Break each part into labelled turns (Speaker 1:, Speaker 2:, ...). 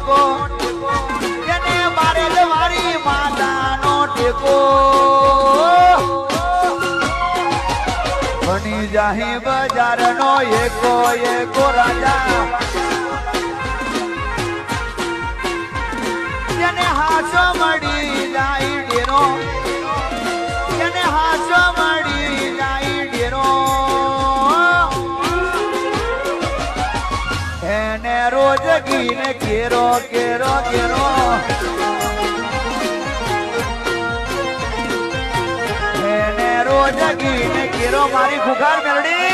Speaker 1: ટેકો એને મારે મારી માતાનો ટેકો બની જાહી બજારનો એકો રાજા એને હાસો મળી જાય ડેરો એને હાસો મળી જાય ડેરો એને રોજ ગીને કેરો કેરો કેરો એને રોજ ગીને કેરો મારી ખુખાર મેલડી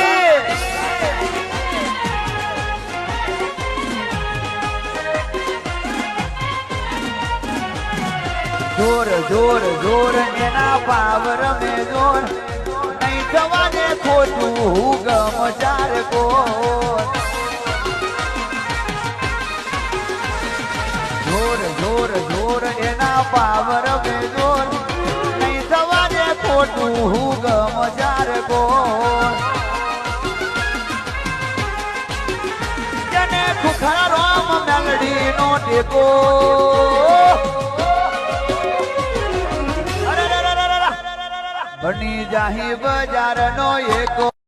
Speaker 1: જોર જોર જોર એના પાવર મે જોર નહીં થવા દે ખોટું ગમ ચાર કો જોર જોર જોર એના પાવર મે જોર નહીં થવા દે ખોટું ગમ ચાર કો જને ખુખરા રોમ મેલડી નો ટેકો બની જાહી બજારનો એકો